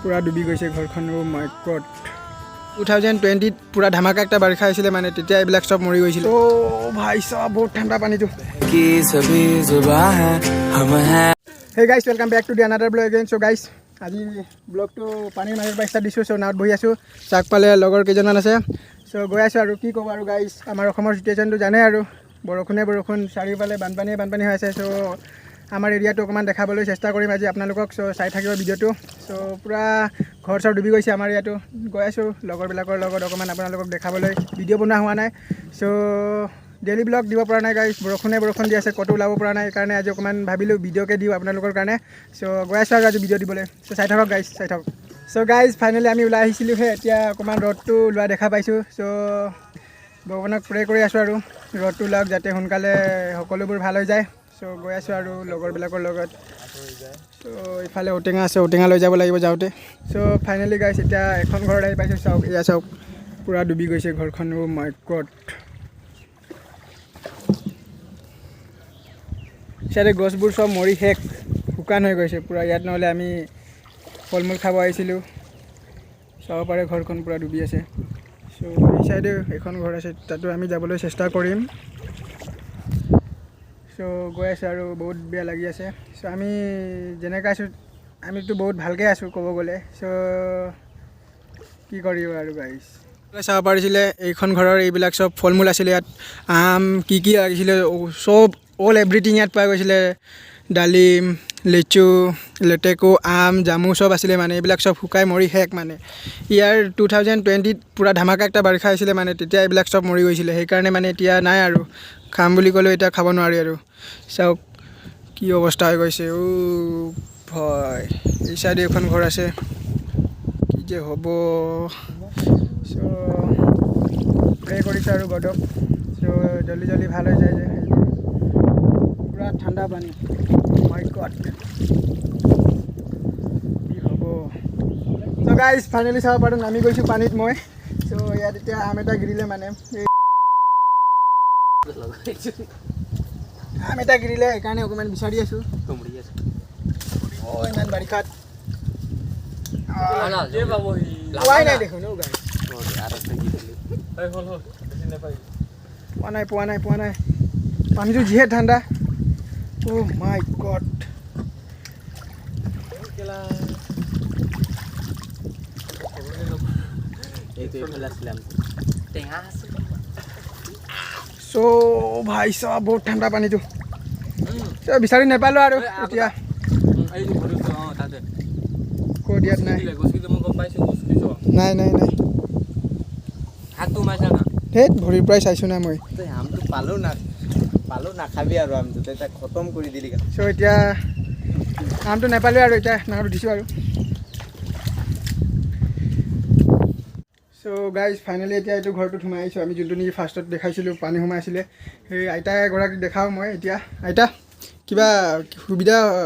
पूरा डुबी गई घरखन oh my God 2020 पूरा धमाका एक बारिशा आइছিলে মানে তেতিয়া এইবিলাক সব মৰি গৈছিল ও ভাই সব বহুত ঠান্ডা পানীটো কি সभी जुबा है हम है hey guys welcome back to the another blog again so guys আজি ব্লগটো পানীৰ মাজৰ পৰা ষ্টাৰ্ট দিছোঁ চ' নাৱত বহি আছোঁ চাক পালে লগৰ কেইজনমান আছে চ' গৈ আছোঁ আৰু কি ক'ব আৰু গাইছ আমাৰ অসমৰ চিটুৱেশ্যনটো জানে আৰু বৰষুণ চাৰিওফালে বানপানী হৈ আছে চ' আমাৰ এৰিয়াটো অকণমান দেখাবলৈ চেষ্টা কৰিম আজি আপোনালোকক চ' চাই থাকিব ভিডিঅ'টো চ' পূৰা ঘৰ চৰ ডুবি গৈছে আমাৰ ইয়াতো গৈ আছোঁ লগৰবিলাকৰ লগত অকণমান আপোনালোকক দেখাবলৈ ভিডিঅ' বনোৱা হোৱা নাই চ' ডেইলি ব্লগ দিব পৰা নাই গাইছ বৰষুণ দি আছে ক'তো ওলাব পৰা নাই সেইকাৰণে আজি অকণমান ভাবিলোঁ ভিডিঅ'কে দিওঁ আপোনালোকৰ কাৰণে চ' গৈ আছোঁ আৰু আজি ভিডিঅ' দিবলৈ চ' চাই থাকক গাইছ চাই থাকক চ' গাইজ ফাইনেলি আমি ওলাই আহিছিলোঁহে এতিয়া অকণমান ৰ'দটো ওলোৱা দেখা পাইছোঁ চ' ভগৱানক প্ৰে কৰি আছোঁ আৰু ৰ'দটো ওলাওক যাতে সোনকালে সকলোবোৰ ভাল হৈ যায় চ' গৈ আছোঁ আৰু লগৰবিলাকৰ লগত চ' ইফালে ঔটেঙা আছে ঔটেঙা লৈ যাব লাগিব যাওঁতে চ' ফাইনেলি গাইজ এতিয়া এখন ঘৰত আহি পাইছোঁ চাওক এয়া চাওক পূৰা ডুবি গৈছে ঘৰখন অ' মাই গড চাৰে গছবোৰ চব মৰি শেষ শুকান হৈ গৈছে পূৰা ইয়াত নহ'লে আমি ফল মূল খাব আহিছিলোঁ চাব পাৰে ঘৰখন পূৰা ডুবি আছে চ' এই চাইডে এখন ঘৰ আছে তাতো আমি যাবলৈ চেষ্টা কৰিম চ' গৈ আছোঁ আৰু বহুত বেয়া লাগি আছে চ' আমি যেনেকৈ আছোঁ আমিতো বহুত ভালকৈ আছোঁ ক'ব গ'লে চ' কি কৰিব আৰু গাইছ চাব পাৰিছিলে এইখন ঘৰৰ এইবিলাক চব ফল মূল আছিলে ইয়াত আম কি লাগিছিলে চব অল এভৰিথিং ইয়াত পোৱা গৈছিলে ডালিম লিচু লেটেকু আম জামু চব আছিলে মানে এইবিলাক চব শুকাই মৰি শেষ মানে ইয়াৰ 2020 পূৰা ধমাকা একটা বাৰিষা আইছিলে মানে তেতিয়া এইবিলাক চব মৰি গৈছিলে সেইকাৰণে মানে এতিয়া নাই আৰু খাম বুলি ক'লেও এতিয়া খাব নোৱাৰি আৰু চাওক কি অৱস্থা হৈ গৈছে ও ভয় এই চাইডে এখন ঘৰ আছে কি যে হ'ব চ' প্ৰে কৰিছোঁ আৰু গডক চ' জল্দি ভাল হৈ যায় যে পূৰা ঠাণ্ডা পানী মাই গড কি হ'ব চ' গাইজ ফাইনেলি চাব পাৰোঁ নামি গৈছোঁ পানীত মই চ' ইয়াত এতিয়া আম এটা গিৰিলে মানে আম এটা গিৰিলে সেইকাৰণে অকণমান বিচাৰি আছোঁ অঁ ইমান বাৰিষাত পোৱাই নাই দেখোন অ' গাইজ পোৱা নাই পানীটো যিহে ঠাণ্ডা অ' মাই গড চ' ভাই চব বহুত ঠাণ্ডা পানীটো চ' বিচাৰি নাপালোঁ আৰু এতিয়া ক'ত ইয়াত নাই ধেত ভৰিৰ পৰাই চাইছোঁ না মই পালো নাখাবি আৰু আমটো তেতিয়া খতম কৰি দিলি চ' এতিয়া আমটো নাপালোঁ আৰু এতিয়া নামটো দিছোঁ আৰু চ' গাইজ ফাইনেলি এতিয়া এইটো ঘৰটোত সোমাই আহিছোঁ আমি যোনটো নেকি ফাৰ্ষ্টত দেখাইছিলোঁ পানী সোমাই আছিলে সেই আইতা এগৰাকীক দেখাওঁ মই এতিয়া আইতা কিবা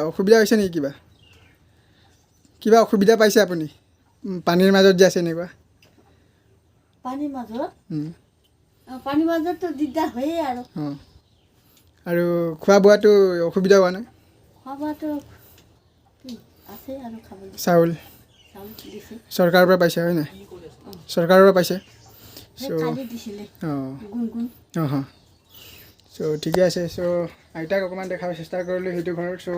অসুবিধা হৈছে নেকি কিবা অসুবিধা পাইছে আপুনি পানীৰ মাজত যে আছে এনেকুৱা পানীৰ মাজততো দিগদাৰ হয়েই আৰু অঁ আৰু খোৱা বোৱাটো অসুবিধা হোৱা নাই চাউল চৰকাৰৰ পৰা পাইছে হয় নাই চৰকাৰৰ পৰা পাইছে চ' অঁ চ' ঠিকে আছে চ' আইতাক অকণমান দেখাব চেষ্টা কৰিলোঁ সেইটো ঘৰত চ'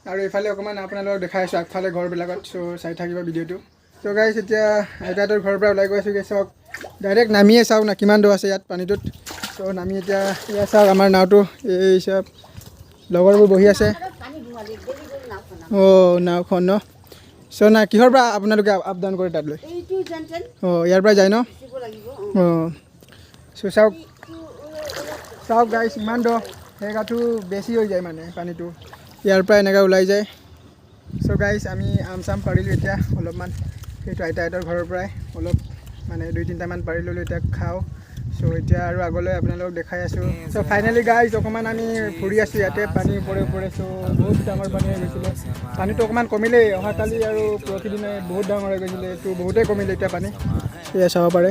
আৰু এইফালে অকণমান আপোনালোকক দেখাই আছোঁ আগফালে ঘৰবিলাকত চ' চাই থাকিব ভিডিঅ'টো চ' গাইছ এতিয়া আইতাহঁতৰ ঘৰৰ পৰা ওলাই গৈ আছোঁগৈ চাওক ডাইৰেক্ট নামিয়ে চাওক না কিমান দ আছে ইয়াত পানীটোত চ' নামি এতিয়া এয়া চাওক আমাৰ নাওটো এই চব লগৰবোৰ বহি আছে অঁ নাওখন ন চ' না কিহৰ পৰা আপোনালোকে আপ ডাউন কৰে তাতলৈ অঁ ইয়াৰ পৰা যায় ন অঁ চ' চাওক গাইছ ইমান দ সেইগাটো বেছি হৈ যায় মানে পানীটো ইয়াৰ পৰা এনেকৈ ওলাই যায় চ' গাইছ আমি আম চাম পাৰিলোঁ এতিয়া অলপমান সেইটো আইতাহঁতৰ ঘৰৰ পৰাই অলপ মানে 2-3টামান পাৰি ল'লোঁ এতিয়া খাওঁ চ' এতিয়া আৰু আগলৈ আপোনালোকক দেখাই আছোঁ চ' ফাইনেলি গাইজ অকণমান আমি ফুৰি আছোঁ ইয়াতে পানী ওপৰে চ' বহুত ডাঙৰ পানী হৈ গৈছিলে পানীটো অকণমান কমিলেই অহাকালি আৰু পৰহিদিনে বহুত ডাঙৰ হৈ গৈছিলে এইটো বহুতেই কমিলে এতিয়া পানী এয়া চাব পাৰে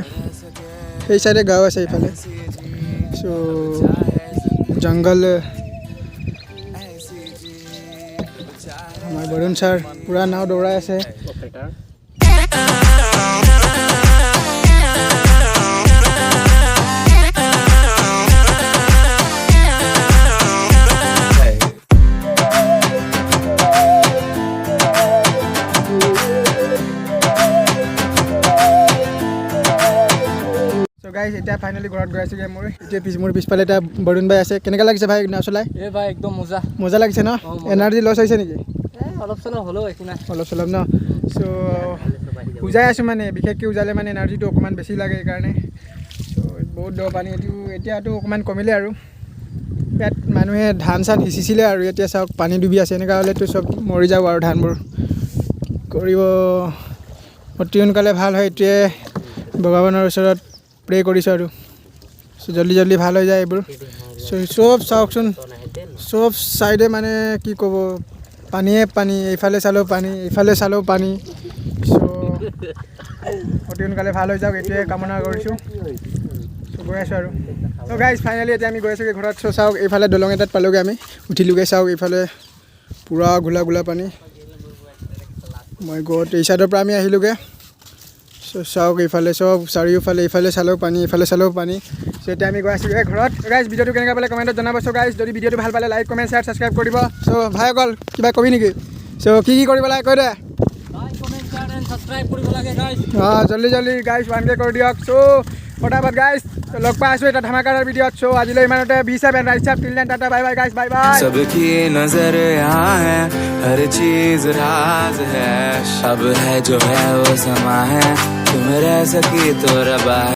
সেই চাইডে গাঁও আছে এইফালে চ' জংঘল আমাৰ বৰুণ ছাৰ পূৰা নাও দৌৰাই আছে। গাইজ এতিয়া ফাইনেলি ঘৰত গৈ আছোগে মোৰ। এতিয়া মোৰ পিছফালে এতিয়া বৰুণ ভাই আছে। কেনেকুৱা লাগিছে ভাই নাও চলাই? ভাই একদম মজা লাগিছে ন? এনাৰ্জি লছ হৈছে নেকি? অলপ চলপ হ'লেও একো নাই, অলপ চলপ ন? চ' উজাই আছোঁ মানে, বিশেষকৈ উজালে মানে এনাৰ্জিটো অকণমান বেছি লাগে সেইকাৰণে। চ' বহুত দ পানী এইটো এতিয়াতো অকণমান কমিলে আৰু। ইয়াত মানুহে ধান চান সিঁচিছিলে আৰু এতিয়া চাওক পানী ডুবি আছে। এনেকুৱা হ'লেতো চব মৰি যাব আৰু ধানবোৰ। কৰিব অতি সোনকালে ভাল হয় এইটোৱে ভগৱানৰ ওচৰত প্ৰে কৰিছোঁ আৰু জল্দি জল্দি ভাল হৈ যায় এইবোৰ। চব চাওকচোন, চব চাইডে মানে কি ক'ব, পানীয়ে পানী, এইফালে চালেও পানী, এইফালে চালেও পানী। চ' অতি সোনকালে ভাল হৈ যাওক এইটোৱে কামনা কৰিছোঁ। চ' গৈ আছোঁ আৰু। চ' গাইজ ফাইনেলি এতিয়া আমি গৈ আছোঁগৈ ঘৰত। চ' চাওক এইফালে দলং এটাত পালোগৈ আমি, উঠিলোগৈ। চাওক এইফালে পূৰা ঘোলা ঘোলা পানী। মই গত এই চাইডৰ পৰা আমি আহিলোগৈ। চ' চাওক এইফালে চব চাৰিওফালে, এইফালে চালেও পানী, এইফালে চালেও পানী। চ' এতিয়া আমি গৈ আছোঁগৈ ঘৰত। গাইজ ভিডিঅ'টো কেনেকুৱা পালে কমেণ্টত জনাব। চ' গাইজ যদি ভিডিঅ'টো ভাল পালে লাইক কমেণ্ট শ্বেয়াৰ ছাবস্ক্ৰাইব কৰি দিব। চ' ভাই অকল কিবা কবি নেকি? চ' কি কৰিব লাগে কৈ দে। অঁ জল্দি জল্দি গাইজ 1K কৰি দিয়ক। চ' ফটাফট গাইজ লগ পাই আছোঁ এটা ধামাকাৰ ভিডিঅ'ত। চ' আজিলৈ ইমানতে B7 ৰাইট চাপ till then tata bye bye guys, bye bye. सबकी नजर यहाँ है, हर चीज राज है, अब है जो है वो समा है, तुम रह सकी तो रबा है।